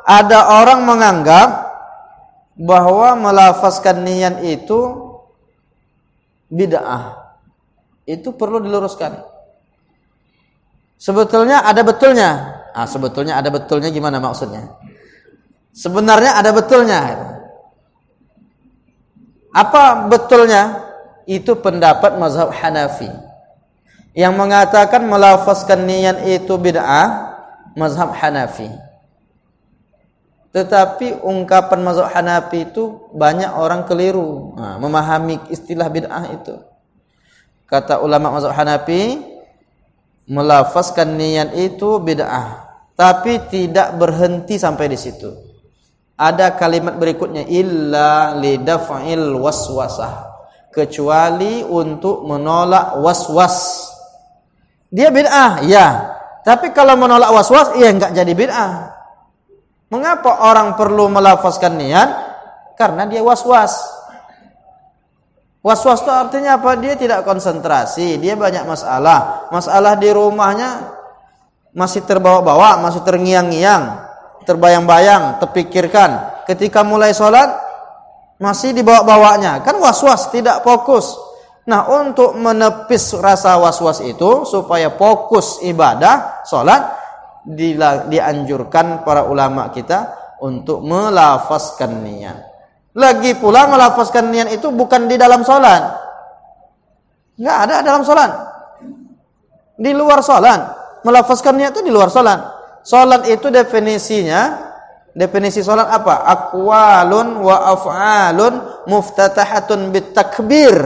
ada orang menganggap bahwa melafazkan niat itu bid'ah. Itu perlu diluruskan. Sebetulnya ada betulnya. Sebetulnya ada betulnya gimana maksudnya? Sebenarnya ada betulnya. Apa betulnya? Itu pendapat mazhab Hanafi yang mengatakan melafazkan niat itu bid'ah, mazhab Hanafi. Tetapi ungkapan mazhab Hanafi itu banyak orang keliru memahami istilah bid'ah itu. Kata ulama mazhab Hanafi, melafazkan niat itu bid'ah, tapi tidak berhenti sampai di situ. Ada kalimat berikutnya, illa lidaf'il waswasah, kecuali untuk menolak waswas. Dia bid'ah, ya. Tapi kalau menolak waswas, ya enggak jadi bid'ah. Mengapa orang perlu melafazkan niat? Karena dia waswas. Waswas itu artinya apa? Dia tidak konsentrasi, dia banyak masalah. Masalah di rumahnya masih terbawa-bawa, masih terngiang-ngiang, terbayang-bayang, terpikirkan. Ketika mulai sholat, masih dibawa-bawanya. Kan waswas, tidak fokus. Nah, untuk menepis rasa waswas itu, supaya fokus ibadah, sholat, dianjurkan para ulama kita untuk melafazkan niat. Lagi pula melafazkan niat itu bukan di dalam sholat. Enggak ada dalam sholat. Di luar sholat. Melafazkan niat itu di luar sholat. Sholat itu definisi sholat apa? Aqwalun wa af'alun muftatahatun bitakbir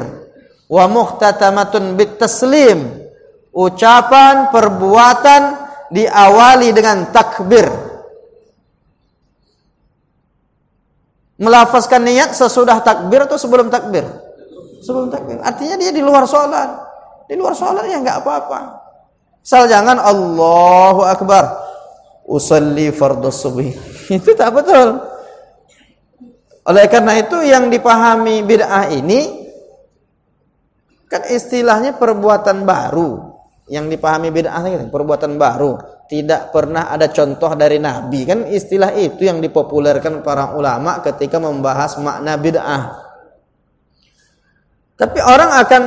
wa muhtatamatun bitaslim. Ucapan, perbuatan diawali dengan takbir. Melafazkan niat sesudah takbir atau sebelum takbir? Sebelum takbir. Artinya dia di luar sholat. Di luar sholat ya enggak apa-apa. Asal jangan Allahu Akbar, usalli fardhus subhi. Itu tak betul. Oleh karena itu yang dipahami bid'ah ini kan istilahnya perbuatan baru. Yang dipahami bid'ah itu perbuatan baru, tidak pernah ada contoh dari Nabi. Kan istilah itu yang dipopulerkan para ulama ketika membahas makna bid'ah. Tapi orang akan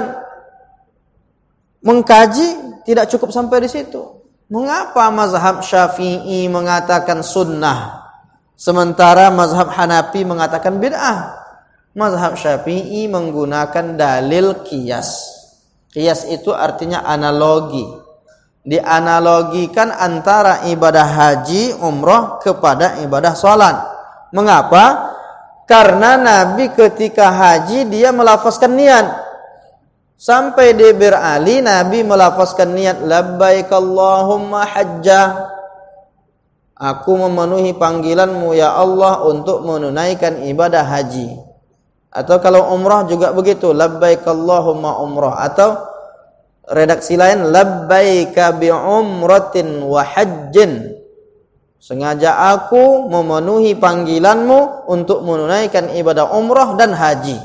mengkaji, tidak cukup sampai di situ. Mengapa mazhab Syafi'i mengatakan sunnah, sementara mazhab Hanafi mengatakan bid'ah? Mazhab Syafi'i menggunakan dalil qiyas. Qiyas itu artinya analogi. Dianalogikan antara ibadah haji, umroh kepada ibadah sholat. Mengapa? Karena Nabi ketika haji dia melafazkan niat. Sampai di Bir Ali Nabi melafazkan niat, labbaik Allahumma hajjah. Aku memenuhi panggilanmu ya Allah untuk menunaikan ibadah haji. Atau kalau umrah juga begitu, labbaik Allahumma umrah. Atau redaksi lain, labbaika bi umratin wa hajjin. Sengaja aku memenuhi panggilanmu untuk menunaikan ibadah umrah dan haji.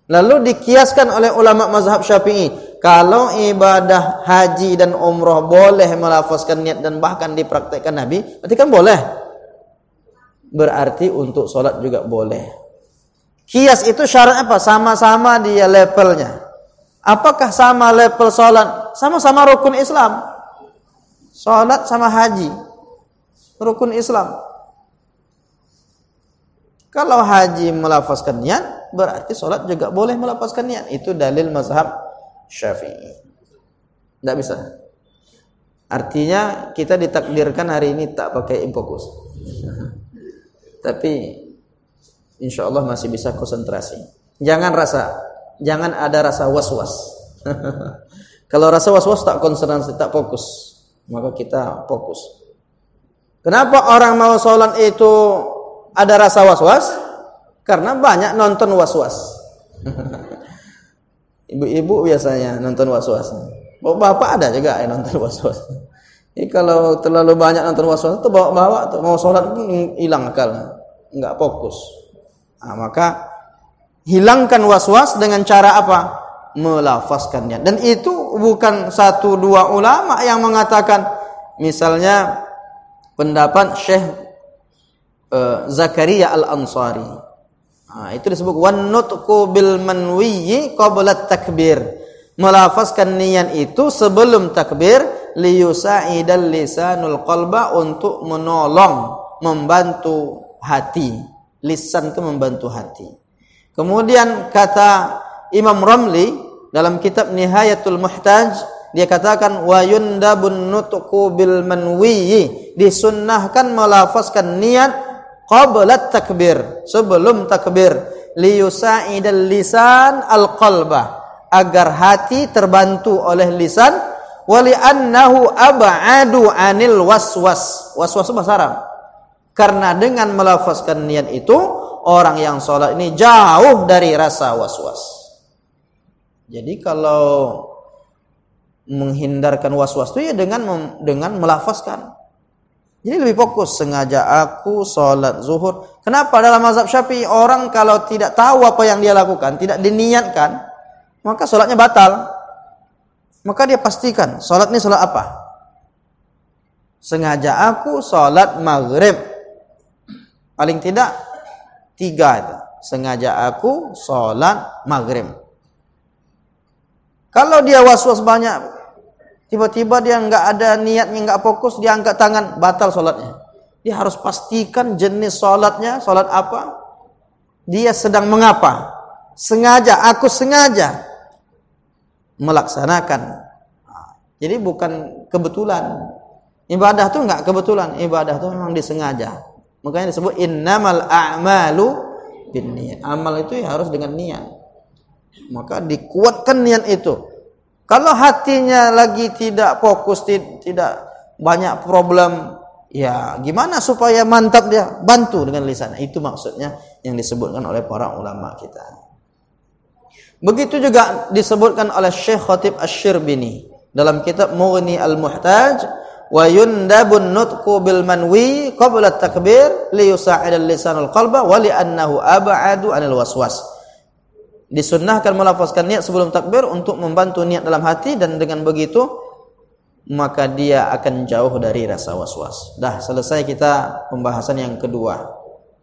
Lalu dikiaskan oleh ulama mazhab Syafi'i, kalau ibadah haji dan umrah boleh melafazkan niat dan bahkan dipraktekkan Nabi, berarti kan boleh. Berarti untuk sholat juga boleh. Qiyas itu syarat apa? Sama-sama dia levelnya. Apakah sama level sholat? Sama-sama rukun Islam. Sholat sama haji, rukun Islam. Kalau haji melafazkan niat, berarti sholat juga boleh melafazkan niat. Itu dalil mazhab Syafi'i. Tidak bisa. Artinya kita ditakdirkan hari ini tak pakai imfokus. Tapi insya Allah masih bisa konsentrasi. Jangan ada rasa was-was. Kalau rasa was-was tak konsentrasi, tak fokus, maka kita fokus. Kenapa orang mau sholat itu ada rasa was-was? Karena banyak nonton was-was. Ibu-ibu biasanya nonton was-was. Bapak ada juga yang nonton was-was. Jadi kalau terlalu banyak nonton was-was itu bawa-bawa tuh, mau sholat hilang akal, nggak fokus. Nah, maka hilangkan was-was dengan cara apa? Melafazkan niat. Dan itu bukan satu dua ulama yang mengatakan. Misalnya pendapat Syekh Zakaria Al-Ansari. Itu disebut wan nutqu bil manwiyyi qabla takbir. Melafazkan niat itu sebelum takbir, liyusa'idal lisanul qalba, untuk menolong, membantu hati. Lisan itu membantu hati. Kemudian kata Imam Ramli dalam kitab Nihayatul Muhtaj, dia katakan wa yundabun nutqu bil manwiyyi, disunnahkan melafazkan niat qabla takbir, sebelum takbir, liyusa'idal lisan al-qalba, agar hati terbantu oleh lisan, wali annahu ab'adu anil waswas. Waswas itu bahasa Arab. Karena dengan melafazkan niat itu, orang yang sholat ini jauh dari rasa waswas. Jadi kalau menghindarkan waswas itu ya dengan melafazkan. Jadi lebih fokus, sengaja aku sholat zuhur. Kenapa dalam mazhab Syafi'i orang kalau tidak tahu apa yang dia lakukan, tidak diniatkan, maka sholatnya batal. Maka dia pastikan sholat ini sholat apa? Sengaja aku sholat maghrib. Paling tidak 3 itu. Sengaja aku sholat maghrib. Kalau dia was-was banyak, tiba-tiba dia nggak ada niatnya, nggak fokus, dia angkat tangan, batal sholatnya. Dia harus pastikan jenis sholatnya, sholat apa, dia sedang mengapa. Sengaja, aku sengaja melaksanakan. Jadi bukan kebetulan. Ibadah itu nggak kebetulan, ibadah itu memang disengaja. Makanya disebut innamal a'malu binniyat. Amal itu ya harus dengan niat. Maka dikuatkan niat itu. Kalau hatinya lagi tidak fokus, tidak banyak problem, ya gimana supaya mantap dia? Bantu dengan lisan. Itu maksudnya yang disebutkan oleh para ulama kita. Begitu juga disebutkan oleh Syekh Khatib Asy-Syirbini dalam kitab Mughni Al-Muhtaj, wa yundabun nutqu bil manwi qabla takbir li yusa'idal lisanul qalba wa li annahu ab'adu anil waswas. Disunnahkan melafazkan niat sebelum takbir untuk membantu niat dalam hati, dan dengan begitu maka dia akan jauh dari rasa waswas. Dah selesai kita pembahasan yang kedua.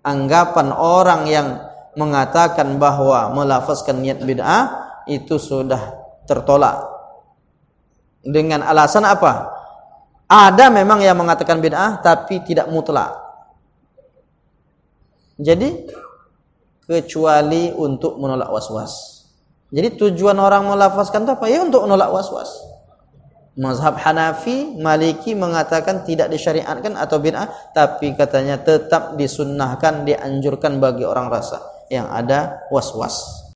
Anggapan orang yang mengatakan bahwa melafazkan niat bid'ah itu sudah tertolak. Dengan alasan apa? Ada memang yang mengatakan bid'ah tapi tidak mutlak. Jadi kecuali untuk menolak waswas. Jadi tujuan orang melafazkan itu apa? Ya untuk menolak waswas. Mazhab Hanafi, Maliki mengatakan tidak disyariatkan atau bid'ah, tapi katanya tetap disunnahkan, dianjurkan bagi orang rasa yang ada waswas.